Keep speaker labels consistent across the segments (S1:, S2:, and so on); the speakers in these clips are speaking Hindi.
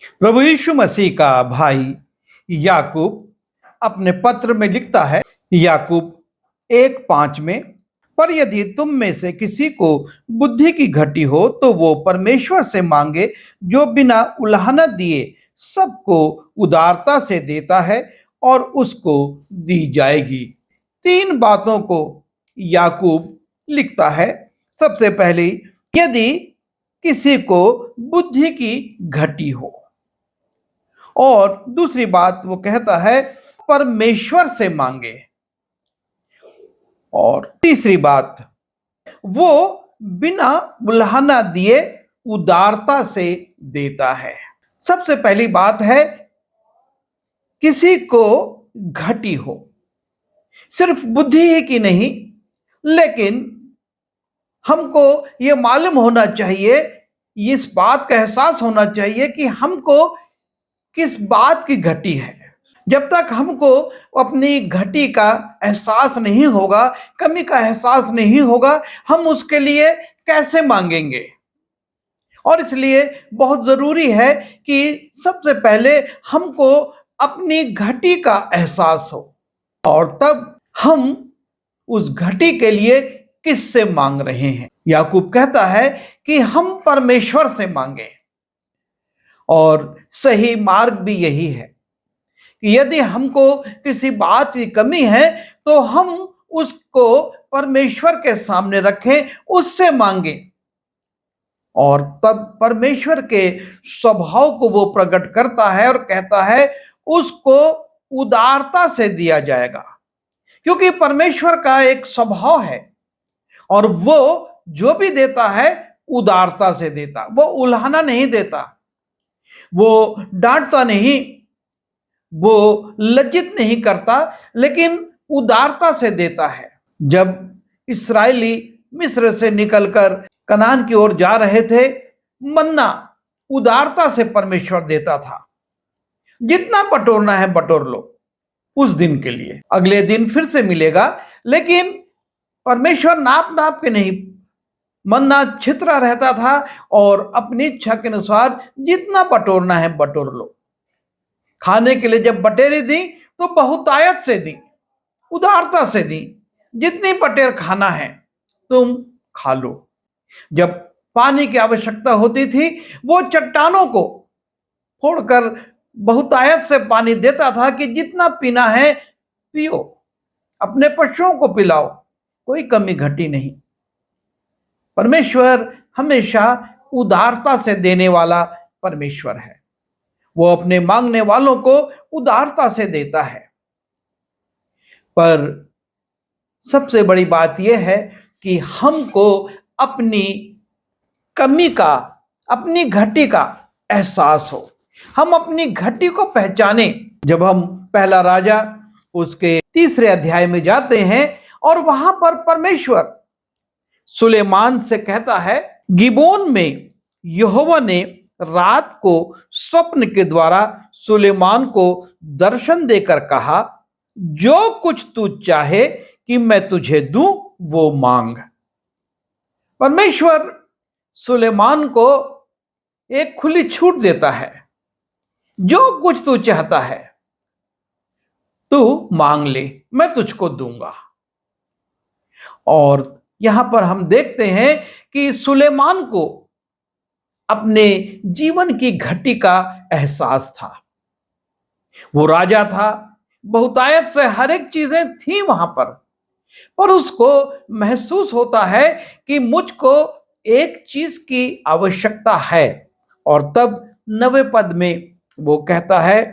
S1: प्रभु यीशु मसीह का भाई याकूब अपने पत्र में लिखता है, याकूब 1:5 में, पर यदि तुम में से किसी को बुद्धि की घटी हो तो वो परमेश्वर से मांगे, जो बिना उलाहना दिए सबको उदारता से देता है और उसको दी जाएगी। 3 बातों को याकूब लिखता है। सबसे पहली, यदि किसी को बुद्धि की घटी हो, और दूसरी बात वो कहता है परमेश्वर से मांगे, और तीसरी बात वो बिना उलाहना दिए उदारता से देता है। सबसे पहली बात है, किसी को घटी हो, सिर्फ बुद्धि ही की नहीं, लेकिन हमको ये मालूम होना चाहिए, इस बात का एहसास होना चाहिए कि हमको किस बात की घटी है। जब तक हमको अपनी घटी का एहसास नहीं होगा, कमी का एहसास नहीं होगा, हम उसके लिए कैसे मांगेंगे। और इसलिए बहुत जरूरी है कि सबसे पहले हमको अपनी घटी का एहसास हो, और तब हम उस घटी के लिए किससे मांग रहे हैं। याकूब कहता है कि हम परमेश्वर से मांगे, और सही मार्ग भी यही है कि यदि हमको किसी बात की कमी है तो हम उसको परमेश्वर के सामने रखें, उससे मांगे, और तब परमेश्वर के स्वभाव को वो प्रकट करता है और कहता है उसको उदारता से दिया जाएगा। क्योंकि परमेश्वर का एक स्वभाव है, और वो जो भी देता है उदारता से देता, वो उल्हाना नहीं देता, वो डांटता नहीं, वो लज्जित नहीं करता, लेकिन उदारता से देता है। जब इस्राएली मिस्र से निकलकर कनान की ओर जा रहे थे, मन्ना उदारता से परमेश्वर देता था। जितना बटोरना है बटोर लो उस दिन के लिए, अगले दिन फिर से मिलेगा, लेकिन परमेश्वर नाप नाप के नहीं, मन्ना छितरा रहता था, और अपनी इच्छा के अनुसार जितना बटोरना है बटोर लो। खाने के लिए जब बटेरी दी तो बहुतायत से दी, उदारता से दी, जितनी बटेर खाना है तुम खा लो। जब पानी की आवश्यकता होती थी, वो चट्टानों को फोड़कर बहुतायत से पानी देता था कि जितना पीना है पियो, अपने पशुओं को पिलाओ, कोई कमी घटी नहीं। परमेश्वर हमेशा उदारता से देने वाला परमेश्वर है। वो अपने मांगने वालों को उदारता से देता है। पर सबसे बड़ी बात यह है कि हमको अपनी कमी का, अपनी घटी का एहसास हो, हम अपनी घटी को पहचाने। जब हम पहला राजा उसके 3 अध्याय में जाते हैं, और वहां पर परमेश्वर सुलेमान से कहता है, गिबोन में यहोवा ने रात को स्वप्न के द्वारा सुलेमान को दर्शन देकर कहा, जो कुछ तू चाहे कि मैं तुझे दूं वो मांग। परमेश्वर सुलेमान को एक खुली छूट देता है, जो कुछ तू चाहता है तू मांग ले, मैं तुझको दूंगा। और यहां पर हम देखते हैं कि सुलेमान को अपने जीवन की घटी का एहसास था। वो राजा था, बहुतायत से हर एक चीजें थी वहां पर उसको महसूस होता है कि मुझको एक चीज की आवश्यकता है। और तब 9वें पद में वो कहता है,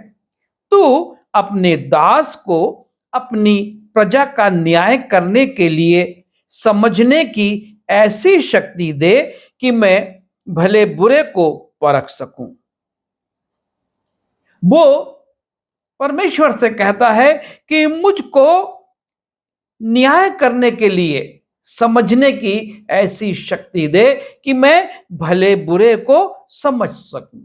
S1: तू अपने दास को अपनी प्रजा का न्याय करने के लिए समझने की ऐसी शक्ति दे कि मैं भले बुरे को परख सकूं। वो परमेश्वर से कहता है कि मुझको न्याय करने के लिए समझने की ऐसी शक्ति दे कि मैं भले बुरे को समझ सकूं।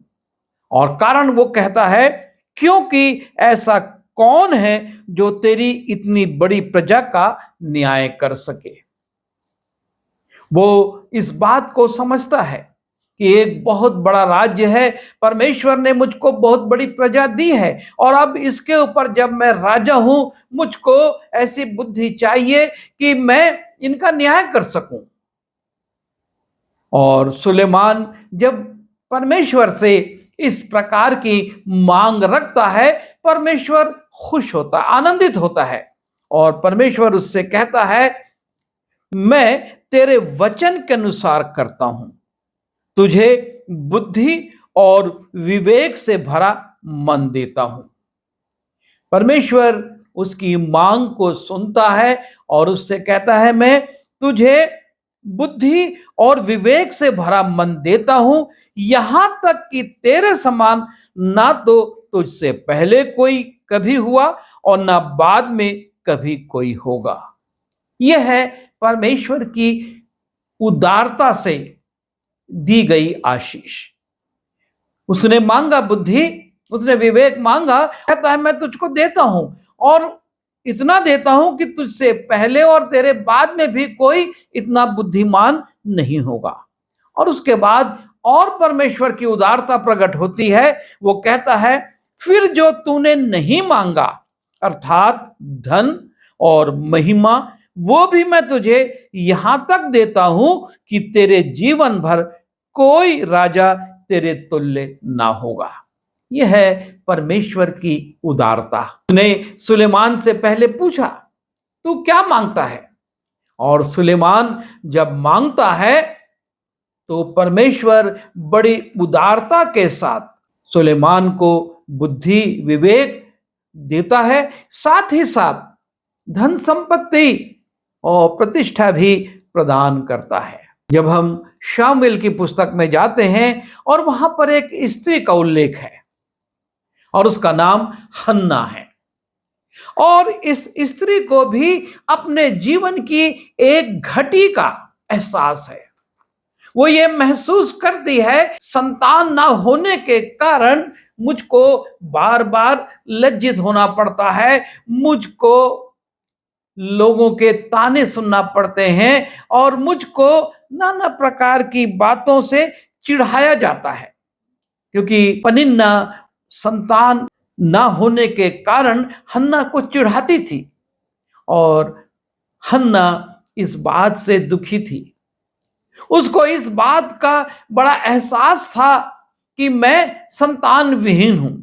S1: और कारण वो कहता है, क्योंकि ऐसा कौन है जो तेरी इतनी बड़ी प्रजा का न्याय कर सके। वो इस बात को समझता है कि एक बहुत बड़ा राज्य है, परमेश्वर ने मुझको बहुत बड़ी प्रजा दी है और अब इसके ऊपर जब मैं राजा हूं, मुझको ऐसी बुद्धि चाहिए कि मैं इनका न्याय कर सकूं। और सुलेमान जब परमेश्वर से इस प्रकार की मांग रखता है, परमेश्वर खुश होता, आनंदित होता है और परमेश्वर उससे कहता है, मैं तेरे वचन के अनुसार करता हूं, तुझे बुद्धि और विवेक से भरा मन देता हूं। परमेश्वर उसकी मांग को सुनता है और उससे कहता है, मैं तुझे बुद्धि और विवेक से भरा मन देता हूं, यहां तक कि तेरे समान ना तो तुझसे पहले कोई कभी हुआ और ना बाद में कभी कोई होगा। यह है परमेश्वर की उदारता से दी गई आशीष। उसने मांगा बुद्धि, उसने विवेक मांगा, कहता है मैं तुझको देता हूं और इतना देता हूं कि तुझसे पहले और तेरे बाद में भी कोई इतना बुद्धिमान नहीं होगा। और उसके बाद और परमेश्वर की उदारता प्रकट होती है। वो कहता है, फिर जो तूने नहीं मांगा अर्थात धन और महिमा, वो भी मैं तुझे यहां तक देता हूं कि तेरे जीवन भर कोई राजा तेरे तुल्य ना होगा। यह है परमेश्वर की उदारता। उसने सुलेमान से पहले पूछा, तू क्या मांगता है? और सुलेमान जब मांगता है तो परमेश्वर बड़ी उदारता के साथ सुलेमान को बुद्धि विवेक देता है, साथ ही साथ धन संपत्ति और प्रतिष्ठा भी प्रदान करता है। जब हम शामुएल की पुस्तक में जाते हैं और वहां पर एक स्त्री का उल्लेख है और उसका नाम हन्ना है और इस स्त्री को भी अपने जीवन की एक घटी का एहसास है। वो ये महसूस करती है, संतान ना होने के कारण मुझको बार बार लज्जित होना पड़ता है, मुझको लोगों के ताने सुनना पड़ते हैं और मुझको नाना प्रकार की बातों से चिढ़ाया जाता है, क्योंकि पनिन्ना संतान ना होने के कारण हन्ना को चिढ़ाती थी और हन्ना इस बात से दुखी थी। उसको इस बात का बड़ा एहसास था कि मैं संतान विहीन हूं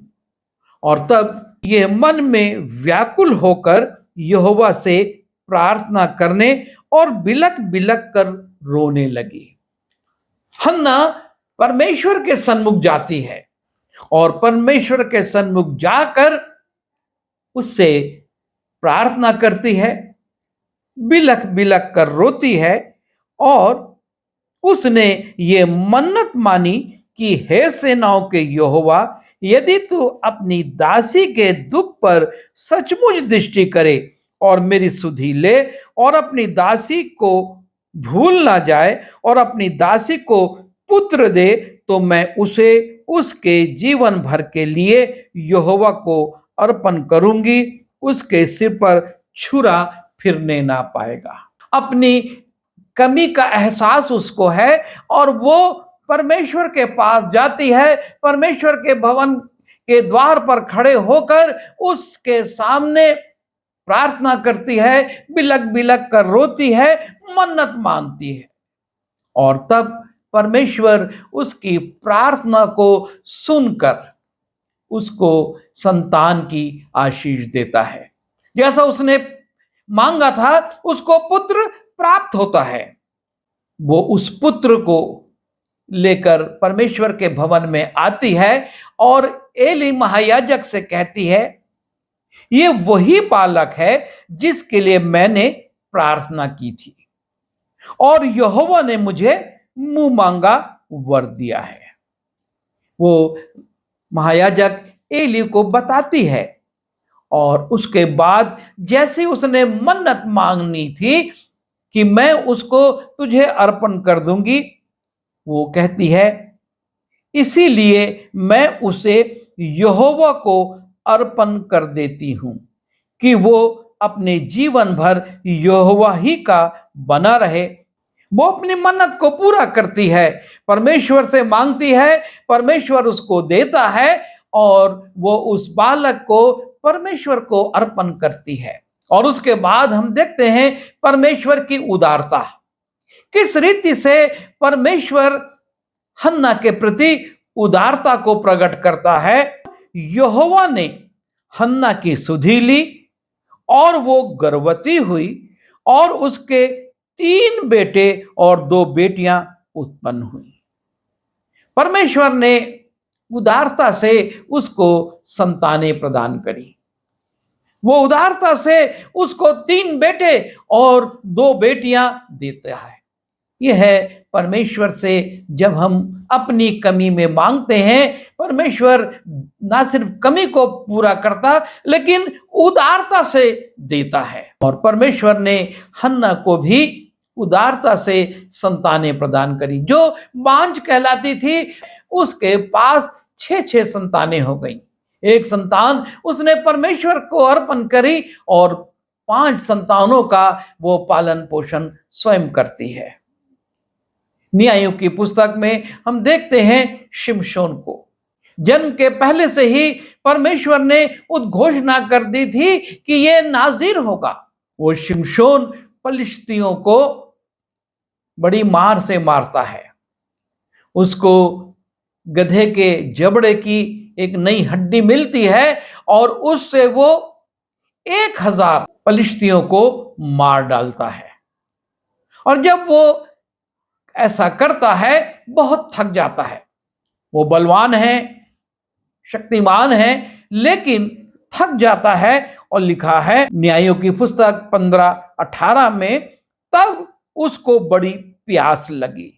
S1: और तब ये मन में व्याकुल होकर यहोवा से प्रार्थना करने और बिलक बिलक कर रोने लगी। हन्ना परमेश्वर के सन्मुख जाती है और परमेश्वर के सन्मुख जाकर उससे प्रार्थना करती है, बिलक बिलक कर रोती है और उसने ये मन्नत मानी कि हे सेनाओं के यहोवा, यदि तू अपनी दासी के दुख पर सचमुच दृष्टि करे और मेरी सुधि ले और अपनी दासी को भूल ना जाए और अपनी दासी को पुत्र दे, तो मैं उसे उसके जीवन भर के लिए यहोवा को अर्पण करूंगी, उसके सिर पर छुरा फिरने ना पाएगा। अपनी कमी का एहसास उसको है और वो परमेश्वर के पास जाती है, परमेश्वर के भवन के द्वार पर खड़े होकर उसके सामने प्रार्थना करती है, बिलक बिलक कर रोती है, मन्नत मांगती है और तब परमेश्वर उसकी प्रार्थना को सुनकर उसको संतान की आशीष देता है। जैसा उसने मांगा था उसको पुत्र प्राप्त होता है। वो उस पुत्र को लेकर परमेश्वर के भवन में आती है और एली महायाजक से कहती है, ये वही बालक है जिसके लिए मैंने प्रार्थना की थी और यहोवा ने मुझे मुंह मांगा वर दिया है। वो महायाजक एली को बताती है और उसके बाद जैसे उसने मन्नत मांगनी थी कि मैं उसको तुझे अर्पण कर दूंगी, वो कहती है, इसीलिए मैं उसे यहोवा को अर्पण कर देती हूं कि वो अपने जीवन भर यहोवा ही का बना रहे वो अपनी मन्नत को पूरा करती है, परमेश्वर से मांगती है, परमेश्वर उसको देता है और वो उस बालक को परमेश्वर को अर्पण करती है। और उसके बाद हम देखते हैं परमेश्वर की उदारता, किस रीति से परमेश्वर हन्ना के प्रति उदारता को प्रकट करता है। यहोवा ने हन्ना की सुधि ली और वो गर्भवती हुई और उसके 3 बेटे और 2 बेटियां उत्पन्न हुई। परमेश्वर ने उदारता से उसको संतानें प्रदान करी। वो उदारता से उसको 3 बेटे और 2 बेटियां देता है। यह है परमेश्वर से जब हम अपनी कमी में मांगते हैं, परमेश्वर ना सिर्फ कमी को पूरा करता लेकिन उदारता से देता है। और परमेश्वर ने हन्ना को भी उदारता से संतानें प्रदान करी। जो बांझ कहलाती थी उसके पास 6 संतानें हो गई। एक संतान उसने परमेश्वर को अर्पण करी और 5 संतानों का वो पालन पोषण स्वयं करती है। न्यायों की पुस्तक में हम देखते हैं शिमशोन को जन्म के पहले से ही परमेश्वर ने उद्घोषणा कर दी थी कि ये नाज़ीर होगा। वो शिमशोन पलिश्तियों को बड़ी मार से मारता है। उसको गधे के जबड़े की एक नई हड्डी मिलती है और उससे वो 1000 पलिश्तियों को मार डालता है। और जब वो ऐसा करता है बहुत थक जाता है। वो बलवान है, शक्तिमान है, लेकिन थक जाता है। और लिखा है न्यायों की पुस्तक 15:18 में, तब उसको बड़ी प्यास लगी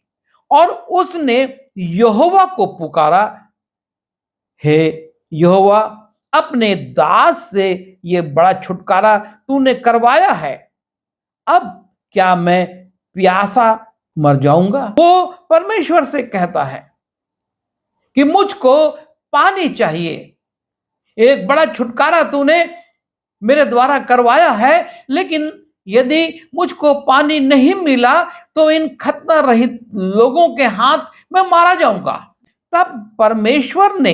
S1: और उसने यहोवा को पुकारा, हे यहोवा, अपने दास से ये बड़ा छुटकारा तूने करवाया है, अब क्या मैं प्यासा मर जाऊंगा। वो परमेश्वर से कहता है कि मुझको पानी चाहिए, एक बड़ा छुटकारा तूने मेरे द्वारा करवाया है, लेकिन यदि मुझको पानी नहीं मिला तो इन खतना रहित लोगों के हाथ में मारा जाऊंगा। तब परमेश्वर ने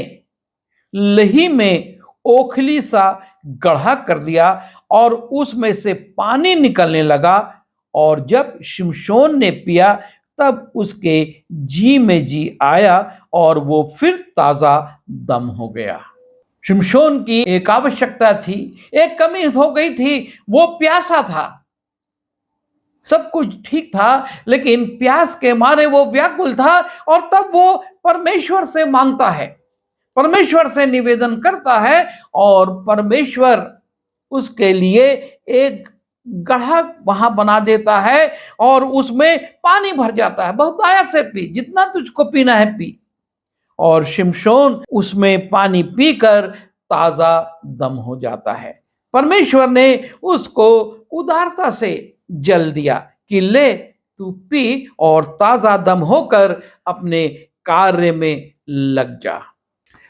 S1: लही में ओखली सा गड्ढा कर दिया और उसमें से पानी निकलने लगा। और जब शिमशोन ने पिया तब उसके जी में जी आया और वो फिर ताजा दम हो गया। शिमशोन की एक आवश्यकता थी, एक कमी हो गई थी, वो प्यासा था। सब कुछ ठीक था लेकिन प्यास के मारे वो व्याकुल था। और तब वो परमेश्वर से मांगता है, परमेश्वर से निवेदन करता है और परमेश्वर उसके लिए एक गड्ढा वहां बना देता है और उसमें पानी भर जाता है। बहुत आया से पी, जितना तुझको पीना है पी। और शिमशोन उसमें पानी पीकर ताजा दम हो जाता है। परमेश्वर ने उसको उदारता से जल दिया कि ले तू पी और ताजा दम होकर अपने कार्य में लग जा।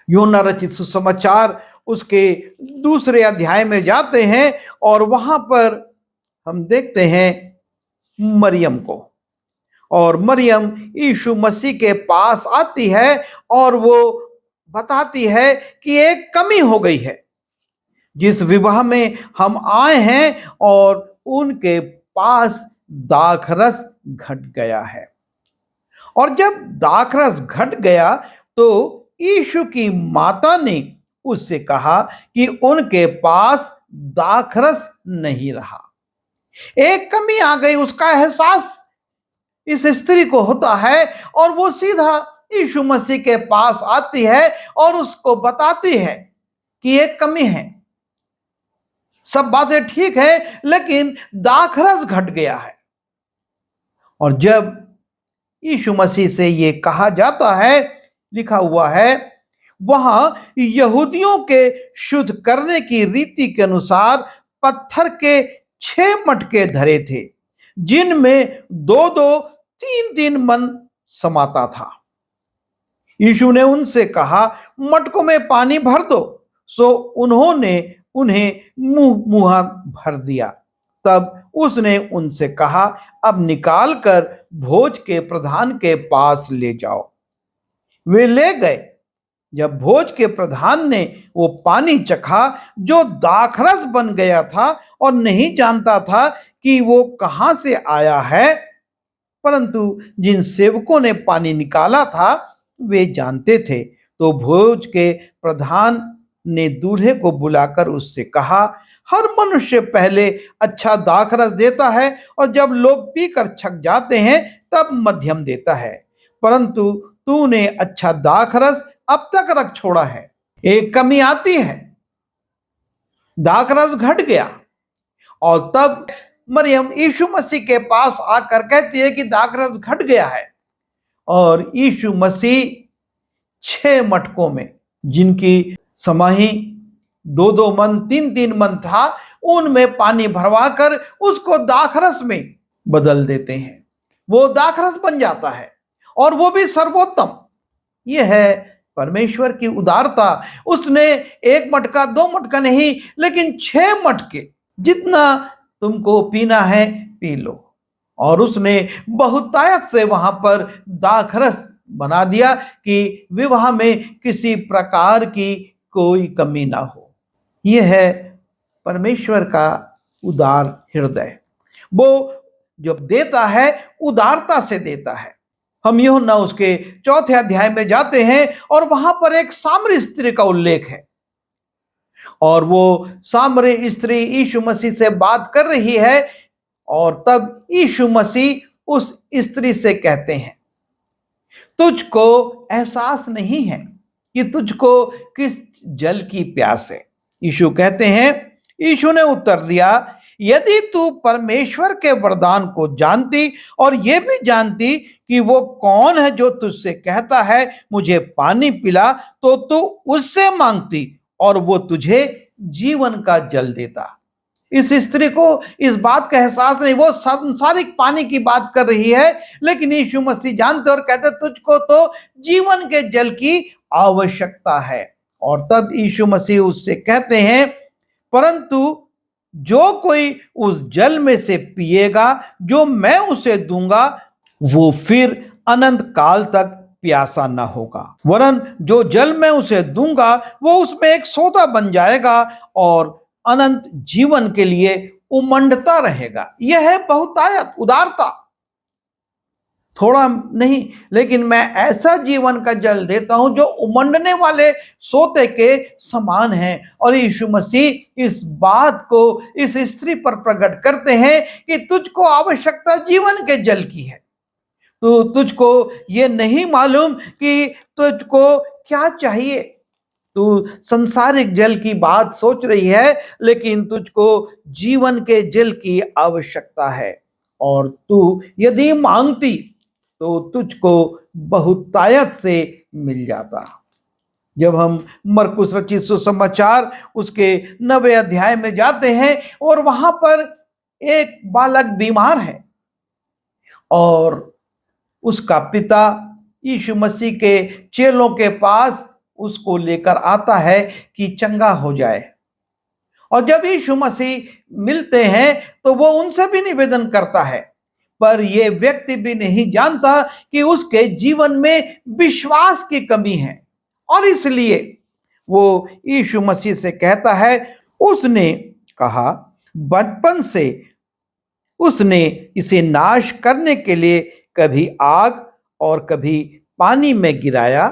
S1: यूहन्ना रचित सुसमाचार उसके 2 अध्याय में जाते हैं और वहां पर हम देखते हैं मरियम को। और मरियम यीशु मसीह के पास आती है और वो बताती है कि एक कमी हो गई है जिस विवाह में हम आए हैं और उनके पास दाखरस घट गया है। और जब दाखरस घट गया तो यीशु की माता ने उससे कहा कि उनके पास दाखरस नहीं रहा। एक कमी आ गई, उसका एहसास इस स्त्री को होता है और वो सीधा यीशु मसीह के पास आती है और उसको बताती है कि एक कमी है। सब बातें ठीक है लेकिन दाखरस घट गया है। और जब यीशु मसीह से ये कहा जाता है, लिखा हुआ है वहां यहूदियों के शुद्ध करने की रीति के अनुसार पत्थर के 6 मटके धरे थे जिनमें 2-2, 3-3 मन समाता था। यीशु ने उनसे कहा, मटकों में पानी भर दो। सो उन्होंने उन्हें मुंह भर दिया। तब उसने उनसे कहा, अब निकाल कर भोज के प्रधान के पास ले जाओ। वे ले गए। जब भोज के प्रधान ने वो पानी चखा जो दाखरस बन गया था और नहीं जानता था कि वो कहां से आया है, परंतु जिन सेवकों ने पानी निकाला था वे जानते थे, तो भोज के प्रधान ने दूल्हे को बुलाकर उससे कहा, हर मनुष्य पहले अच्छा दाखरस देता है और जब लोग पीकर छक जाते हैं तब मध्यम देता है, परंतु तूने अच्छा दाखरस अब तक रख छोड़ा है। एक कमी आती है, दाखरस घट गया, और तब मरियम यीशु मसीह के पास आकर कहती है कि दाखरस घट गया है। और यीशु मसीह 6 मटकों में, जिनकी समाही 2-2 मन 3-3 मन था, उनमें पानी भरवाकर उसको दाखरस में बदल देते हैं। वो दाखरस बन जाता है, और वो भी सर्वोत्तम। यह है परमेश्वर की उदारता। उसने 1 मटका 2 मटका नहीं, लेकिन 6 मटके, जितना तुमको पीना है पी लो। और उसने बहुतायत से वहां पर दाखरस बना दिया कि विवाह में किसी प्रकार की कोई कमी ना हो। यह है परमेश्वर का उदार हृदय। वो जब देता है उदारता से देता है। हम यूहन्ना उसके 4थे अध्याय में जाते हैं और वहां पर एक सामरी स्त्री का उल्लेख है, और वो सामरी स्त्री यीशु मसीह से बात कर रही है, और तब यीशु मसीह उस स्त्री से कहते हैं, तुझको एहसास नहीं है कि तुझको किस जल की प्यास है। यीशु कहते हैं, यीशु ने उत्तर दिया, यदि तू परमेश्वर के वरदान को जानती और ये भी जानती कि वो कौन है जो तुझसे कहता है मुझे पानी पिला, तो तू उससे मांगती और वो तुझे जीवन का जल देता। इस स्त्री को इस बात का एहसास नहीं, वो सांसारिक पानी की बात कर रही है, लेकिन यीशु मसीह जानते और कहते तुझको तो जीवन के जल की आवश्यकता है। और तब यीशु मसीह उससे कहते हैं, परंतु जो कोई उस जल में से पिएगा जो मैं उसे दूंगा, वो फिर अनंत काल तक प्यासा न होगा, वरन जो जल मैं उसे दूंगा वो उसमें एक सोता बन जाएगा और अनंत जीवन के लिए उमंडता रहेगा। यह है बहुतायत, उदारता। थोड़ा नहीं, लेकिन मैं ऐसा जीवन का जल देता हूं जो उमंडने वाले सोते के समान है। और यीशु मसीह इस बात को इस स्त्री पर प्रकट करते हैं कि तुझको आवश्यकता जीवन के जल की है। तो तुझको ये नहीं मालूम कि तुझको क्या चाहिए। तू संसारिक जल की बात सोच रही है, लेकिन तुझको जीवन के जल की आवश्यकता है, और तू यदि मांगती तो तुझको बहुतायत से मिल जाता। जब हम मरकुस रचित सुसमाचार उसके 9वें अध्याय में जाते हैं, और वहां पर एक बालक बीमार है, और उसका पिता यीशु मसीह के चेलों के पास उसको लेकर आता है कि चंगा हो जाए। और जब यीशु मसीह मिलते हैं तो वो उनसे भी निवेदन करता है, पर यह व्यक्ति भी नहीं जानता कि उसके जीवन में विश्वास की कमी है, और इसलिए वो यीशु मसीह से कहता है, उसने कहा बचपन से उसने इसे नाश करने के लिए कभी आग और कभी पानी में गिराया,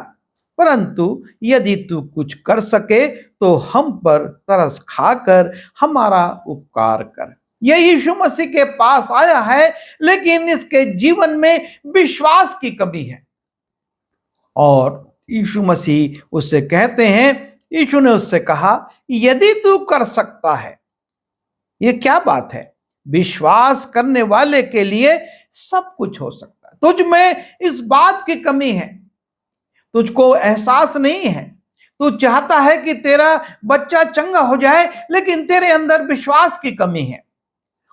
S1: परंतु यदि तू कुछ कर सके तो हम पर तरस खाकर हमारा उपकार कर। यह यीशु मसीह के पास आया है, लेकिन इसके जीवन में विश्वास की कमी है। और यीशु मसीह उससे कहते हैं, यीशु ने उससे कहा, यदि तू कर सकता है। यह क्या बात है? विश्वास करने वाले के लिए सब कुछ हो सकता है। तुझ में इस बात की कमी है, तुझको एहसास नहीं है। तू चाहता है कि तेरा बच्चा चंगा हो जाए, लेकिन तेरे अंदर विश्वास की कमी है।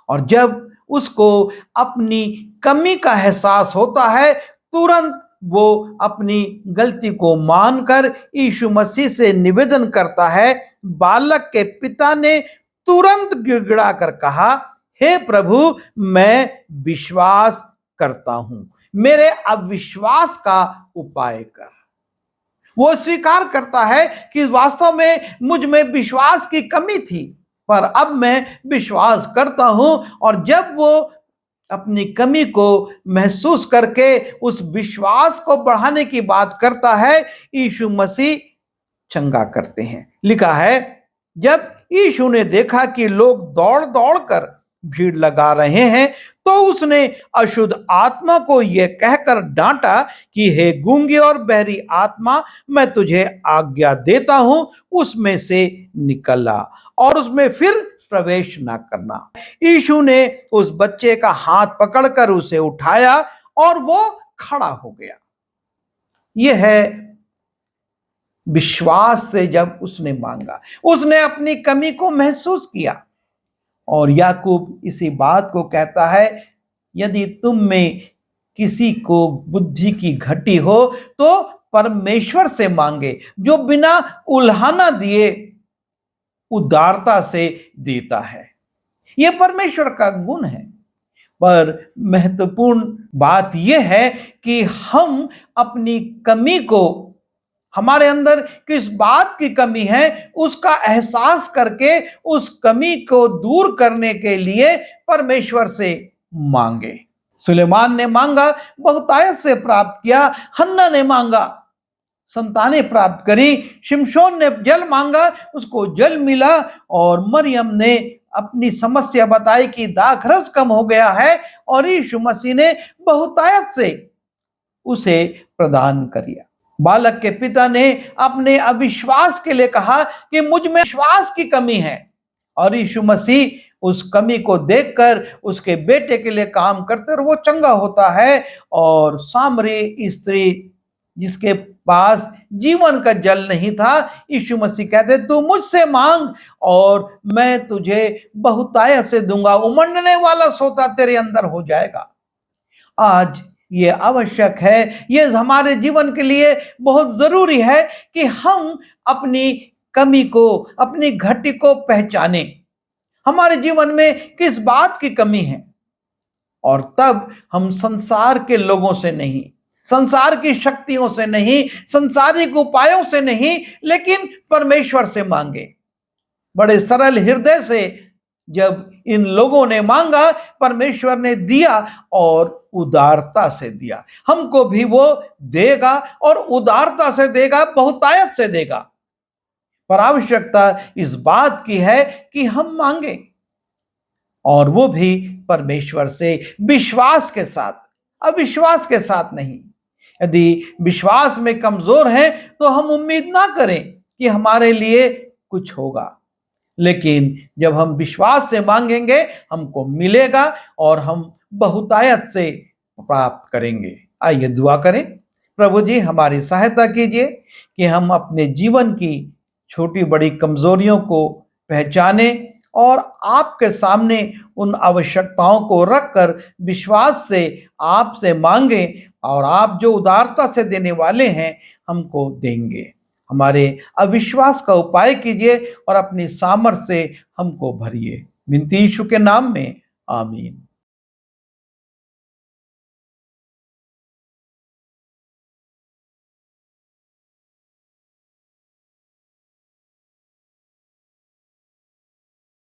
S1: और जब उसको अपनी कमी का एहसास होता है, तुरंत वो अपनी गलती को मानकर यीशु मसीह से निवेदन करता है। बालक के पिता ने तुरंत गिड़गिड़ा कर कहा, हे प्रभु, मैं विश्वास करता हूं, मेरे अविश्वास का उपाय कर। वो स्वीकार करता है कि वास्तव में मुझ में विश्वास की कमी थी, पर अब मैं विश्वास करता हूं। और जब वो अपनी कमी को महसूस करके उस विश्वास को बढ़ाने की बात करता है, यीशु मसीह चंगा करते हैं। लिखा है, जब यीशु ने देखा कि लोग दौड़ दौड़ कर भीड़ लगा रहे हैं, तो उसने अशुद्ध आत्मा को यह कहकर डांटा कि हे गूंगी और बहरी आत्मा, मैं तुझे आज्ञा देता हूं, उसमें से निकल आ और उसमें फिर प्रवेश ना करना। यीशु ने उस बच्चे का हाथ पकड़कर उसे उठाया और वो खड़ा हो गया। यह है विश्वास से जब उसने मांगा, उसने अपनी कमी को महसूस किया। और याकूब इसी बात को कहता है, यदि तुम में किसी को बुद्धि की घटी हो तो परमेश्वर से मांगे, जो बिना उल्हाना दिए उदारता से देता है। यह परमेश्वर का गुण है। पर महत्वपूर्ण बात यह है कि हम अपनी कमी को, हमारे अंदर किस बात की कमी है, उसका एहसास करके उस कमी को दूर करने के लिए परमेश्वर से मांगे। सुलेमान ने मांगा, बहुतायत से प्राप्त किया। हन्ना ने मांगा, संतानें प्राप्त करी। शिमशोन ने जल मांगा, उसको जल मिला। और मरियम ने अपनी समस्या बताई कि दाखरस कम हो गया है, और यीशु मसीह ने बहुतायत से उसे प्रदान किया। बालक के पिता ने अपने अविश्वास के लिए कहा कि मुझ में विश्वास की कमी है, और यीशु मसीह उस कमी को देखकर उसके बेटे के लिए काम करते और वो चंगा होता है। और सामरी स्त्री जिसके पास जीवन का जल नहीं था, यीशु मसीह कहते, तू मुझसे मांग और मैं तुझे बहुतायत से दूंगा, उमड़ने वाला सोता तेरे अंदर हो जाएगा। आज ये आवश्यक है, ये हमारे जीवन के लिए बहुत जरूरी है कि हम अपनी कमी को, अपनी घटी को पहचाने, हमारे जीवन में किस बात की कमी है। और तब हम संसार के लोगों से नहीं, संसार की शक्तियों से नहीं, संसारिक उपायों से नहीं, लेकिन परमेश्वर से मांगे। बड़े सरल हृदय से जब इन लोगों ने मांगा, परमेश्वर ने दिया और उदारता से दिया। हमको भी वो देगा और उदारता से देगा, बहुतायत से देगा। पर आवश्यकता इस बात की है कि हम मांगे, और वो भी परमेश्वर से विश्वास के साथ, अविश्वास के साथ नहीं। यदि विश्वास में कमजोर हैं तो हम उम्मीद ना करें कि हमारे लिए कुछ होगा, लेकिन जब हम विश्वास से मांगेंगे हमको मिलेगा और हम बहुतायत से प्राप्त करेंगे। आइए दुआ करें। प्रभु जी, हमारी सहायता कीजिए कि हम अपने जीवन की छोटी बड़ी कमजोरियों को पहचाने और आपके सामने उन आवश्यकताओं को रखकर विश्वास से आपसे मांगे, और आप जो उदारता से देने वाले हैं हमको देंगे। हमारे अविश्वास का उपाय कीजिए और अपनी सामर्थ से हमको भरिए। विनती यीशु के नाम में, आमीन।